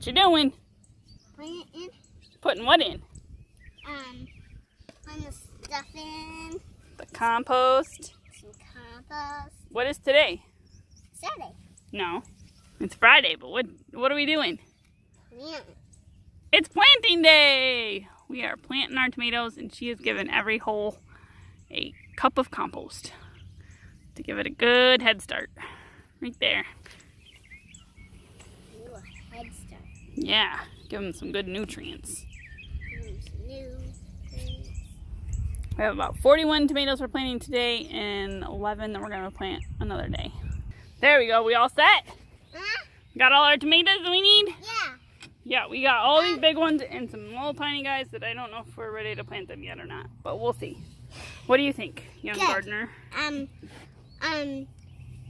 What you doing? Putting it in. Putting what in? Putting the stuff in. The compost. Some compost. What is today? Saturday. No, it's Friday, but what are we doing? Plant. It's planting day! We are planting our tomatoes, and she has given every hole a cup of compost to give it a good head start. Right there. Ooh, a head start. Yeah, give them some good nutrients. We have about 41 tomatoes we're planting today and 11 that we're going to plant another day. There we go. We all set? Huh? Got all our tomatoes that we need? Yeah. Yeah, we got all these big ones and some little tiny guys that I don't know if we're ready to plant them yet or not, but we'll see. What do you think, young gardener? I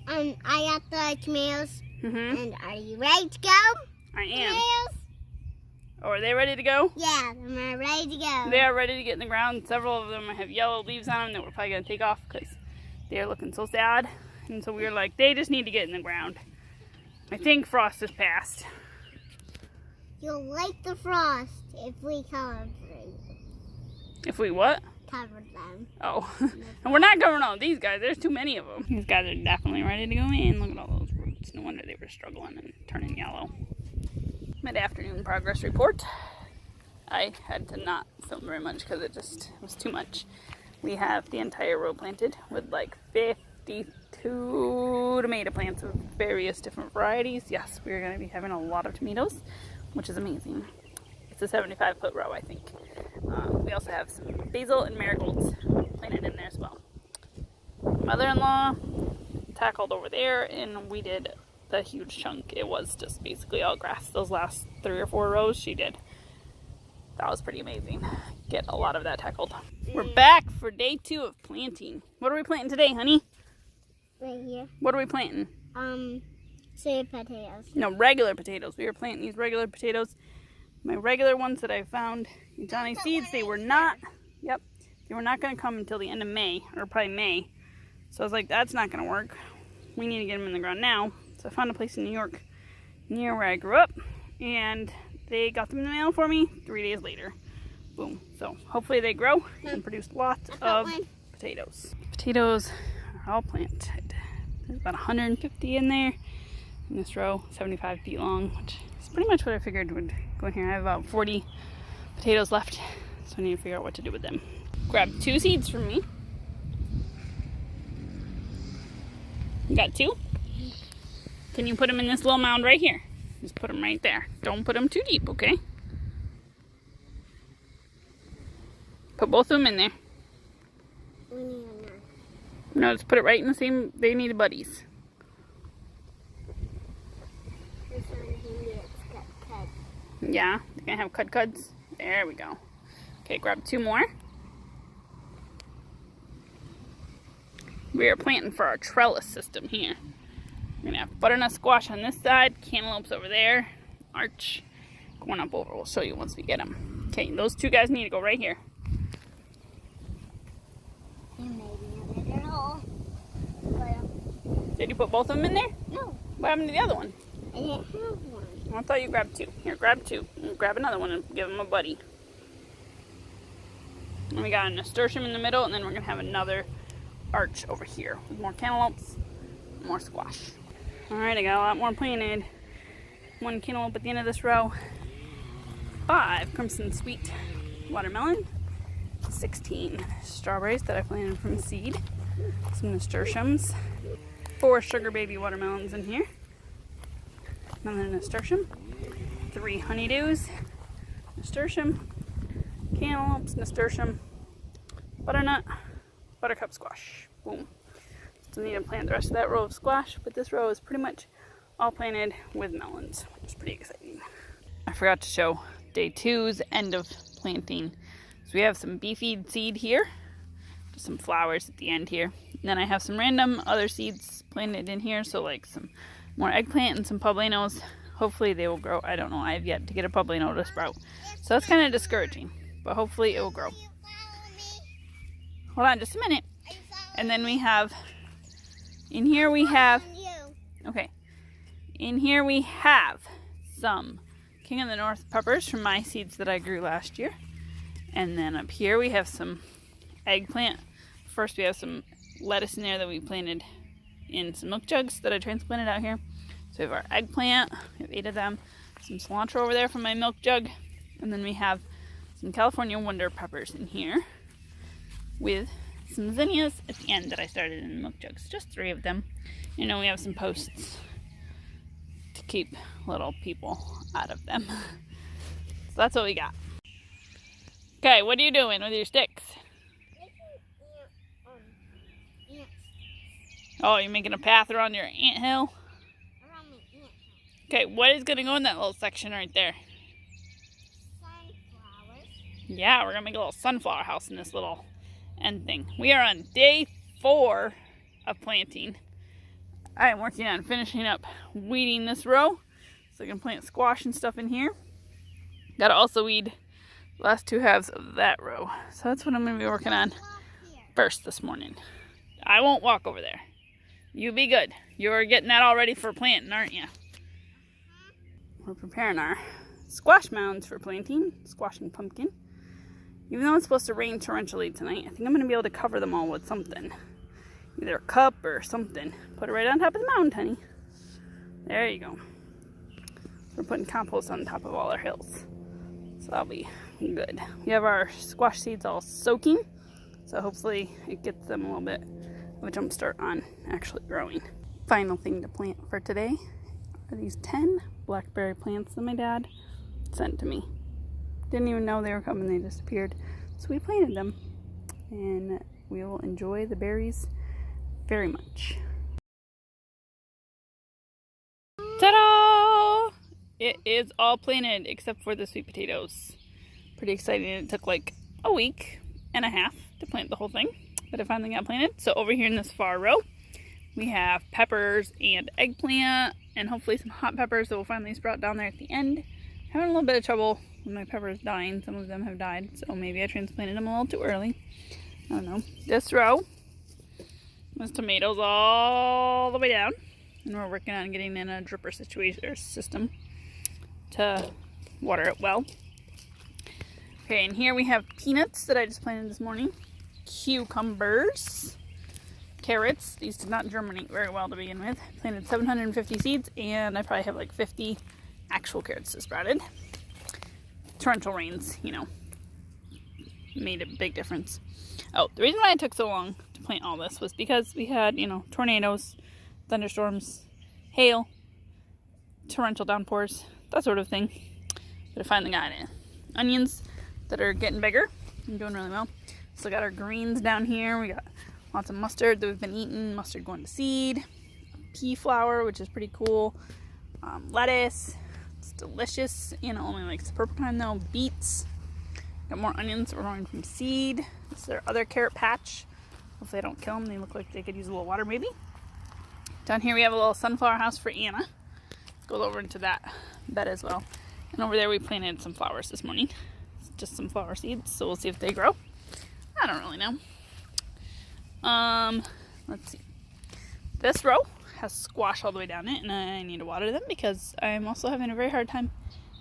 got the tomatoes. And are you ready to go? I am. Tomatoes? Oh, are they ready to go? Yeah, they're ready to go. They are ready to get in the ground. Several of them have yellow leaves on them that we're probably going to take off because they're looking so sad. And so we were like, they just need to get in the ground. I think frost has passed. You'll like the frost if we cover If we what? them. Oh, and we're not covering all these guys. There's too many of them. These guys are definitely ready to go in. Look at all those roots. No wonder they were struggling and turning yellow. Mid-afternoon progress report. I had to not film very much because it just was too much. We have the entire row planted with like 52 tomato plants of various different varieties. Yes, we're going to be having a lot of tomatoes, which is amazing. It's a 75-foot row, I think. We also have some basil and marigolds planted in there as well. Mother-in-law tackled over there, and we did the huge chunk. It was just basically all grass. Those last 3 or 4 rows she did. That was pretty amazing. Get a lot of that tackled. We're back for day 2 of planting. What are we planting today, honey? Right here. What are we planting? Sweet potatoes. No, regular potatoes. We were planting these regular potatoes. My regular ones that I found in Johnny Seeds, they were not, they were not going to come until the end of May, or probably May. So I was like, that's not going to work. We need to get them in the ground now. So I found a place in New York near where I grew up, and they got them in the mail for me 3 days later. Boom. So hopefully they grow and produce lots of potatoes. Potatoes are all planted. There's about 150 in there in this row, 75 feet long, which is pretty much what I figured would go in here. I have about 40 potatoes left, so I need to figure out what to do with them. Grab 2 seeds from me. You got 2? Can you put them in this little mound right here? Just put them right there. Don't put them too deep, okay? Put both of them in there. No, just put it right in the same, they need buddies. Yeah, they're gonna have cuds. There we go. Okay, grab 2 more. We are planting for our trellis system here. We're gonna have butternut squash on this side, cantaloupes over there, arch going up over. We'll show you once we get them. Okay, those 2 guys need to go right here. Did you put both of them in there? No. What happened to the other one? I didn't have one. I thought you grabbed 2. Here, grab 2. And grab another one and give him a buddy. And we got a nasturtium in the middle, and then we're going to have another arch over here with more cantaloupes, more squash. Alright, I got a lot more planted. 1 cantaloupe at the end of this row. 5 crimson sweet watermelon. 16 strawberries that I planted from seed. Some nasturtiums. 4 sugar baby watermelons in here. Another nasturtium. 3 honeydews. Nasturtium. Cantaloupes, nasturtium. Butternut. Buttercup squash. Boom. Still need to plant the rest of that row of squash, but this row is pretty much all planted with melons, which is pretty exciting. I forgot to show day 2's end of planting. So we have some beefeed seed here. Just some flowers at the end here. And then I have some random other seeds planted in here, so like some more eggplant and some poblanos. Hopefully they will grow. I don't know. I have yet to get a poblano to sprout. So that's kind of discouraging, but hopefully it will grow. Hold on just a minute. And then we have, in here we have, okay, in here we have some King of the North peppers from my seeds that I grew last year. And then up here we have some eggplant. First we have some lettuce in there that we planted in some milk jugs that I transplanted out here. So we have our eggplant, we have 8 of them, some cilantro over there from my milk jug, and then we have some California Wonder peppers in here with some zinnias at the end that I started in milk jugs. Just 3 of them. You know, we have some posts to keep little people out of them. So that's what we got. Okay, what are you doing with your sticks? Oh, you're making a path around your anthill? Around my anthill. Okay, what is going to go in that little section right there? Sunflowers. Yeah, we're going to make a little sunflower house in this little end thing. We are on day 4 of planting. I am working on finishing up weeding this row so I can plant squash and stuff in here. Got to also weed the last 2 halves of that row. So that's what I'm going to be working on first this morning. I won't walk over there. You be good. You're getting that all ready for planting, aren't you? We're preparing our squash mounds for planting, squash and pumpkin. Even though it's supposed to rain torrentially tonight, I think I'm going to be able to cover them all with something. Either a cup or something. Put it right on top of the mound, honey. There you go. We're putting compost on top of all our hills. So that'll be good. We have our squash seeds all soaking. So hopefully it gets them a little bit of a jump start on actually growing. Final thing to plant for today are these 10 blackberry plants that my dad sent to me. Didn't even know they were coming, they just appeared. So we planted them and we will enjoy the berries very much. Ta-da! It is all planted except for the sweet potatoes. Pretty exciting. It took like a week and a half to plant the whole thing, but it finally got planted. So over here in this far row, we have peppers and eggplant and hopefully some hot peppers that will finally sprout down there at the end. Having a little bit of trouble with my peppers dying. Some of them have died, so maybe I transplanted them a little too early. I don't know. This row was tomatoes all the way down, and we're working on getting in a dripper situation or system to water it well. Okay, and here we have peanuts that I just planted this morning, cucumbers, carrots. These did not germinate very well to begin with. Planted 750 seeds, and I probably have like 50 actual carrots that sprouted. Torrential rains, you know, made a big difference. Oh, the reason why it took so long to plant all this was because we had, you know, tornadoes, thunderstorms, hail, torrential downpours, that sort of thing. But I finally got it. Onions that are getting bigger and doing really well. Still got our greens down here. We got lots of mustard that we've been eating. Mustard going to seed. Pea flower, which is pretty cool. Lettuce. It's delicious. You know, only likes the purple time though. Beets. Got more onions that we're growing from seed. This is our other carrot patch. Hopefully I don't kill them. They look like they could use a little water maybe. Down here we have a little sunflower house for Anna. Goes over into that bed as well. And over there we planted some flowers this morning. It's just some flower seeds, so we'll see if they grow. I don't really know. Let's see. This row has squash all the way down it, and I need to water them because I'm also having a very hard time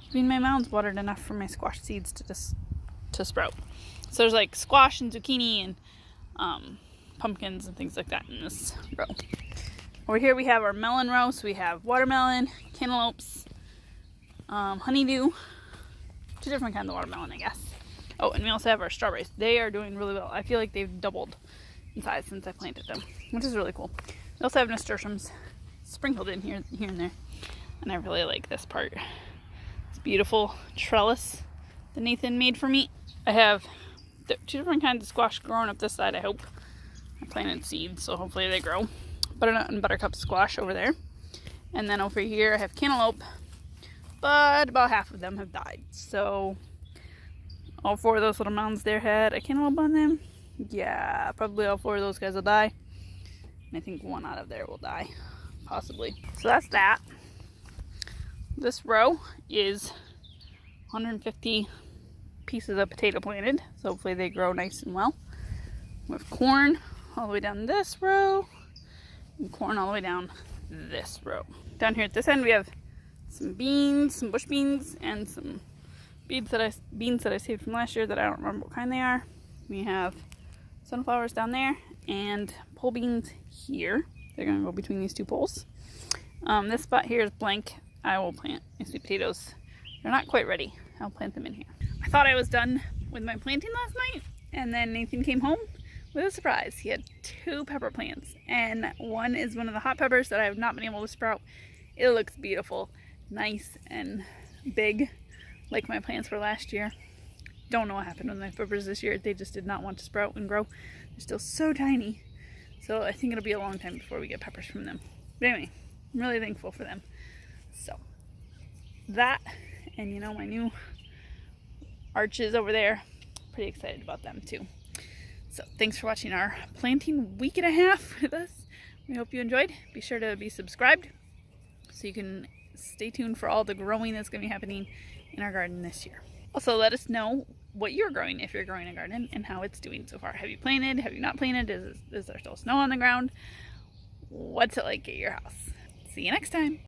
keeping my mounds watered enough for my squash seeds to sprout. So there's like squash and zucchini and pumpkins and things like that in this row. Over here we have our melon row. So we have watermelon, cantaloupes, honeydew, 2 different kinds of watermelon, I guess. Oh, and we also have our strawberries. They are doing really well. I feel like they've doubled in size since I planted them, which is really cool. We also have nasturtiums sprinkled in here and there. And I really like this part. It's beautiful trellis that Nathan made for me. I have 2 different kinds of squash growing up this side, I hope. I planted seeds, so hopefully they grow. Butternut and buttercup squash over there. And then over here I have cantaloupe, but about half of them have died. So all 4 of those little mounds there had a cantaloupe on them. Yeah, probably all 4 of those guys will die. And I think 1 out of there will die, possibly. So that's that. This row is 150 pieces of potato planted. So hopefully they grow nice and well. We have corn all the way down this row. And corn all the way down this row. Down here at this end we have some beans, some bush beans, and some beans that I saved from last year that I don't remember what kind they are. We have sunflowers down there and pole beans here. They're gonna go between these two poles. This spot here is blank. I will plant my sweet potatoes. They're not quite ready. I'll plant them in here. I thought I was done with my planting last night, and then Nathan came home with a surprise. He had 2 pepper plants, and one is one of the hot peppers that I have not been able to sprout. It looks beautiful, nice and big, like my plants were last year. Don't know what happened with my peppers this year. They just did not want to sprout and grow. They're still so tiny. So I think it'll be a long time before we get peppers from them. But anyway, I'm really thankful for them. So that, and you know, my new arches over there, pretty excited about them too. So thanks for watching our planting week and a half with us. We hope you enjoyed. Be sure to be subscribed so you can stay tuned for all the growing that's going to be happening in our garden this year. Also, let us know what you're growing, if you're growing a garden, and how it's doing so far. Have you planted? Have you not planted? Is there still snow on the ground? What's it like at your house? See you next time.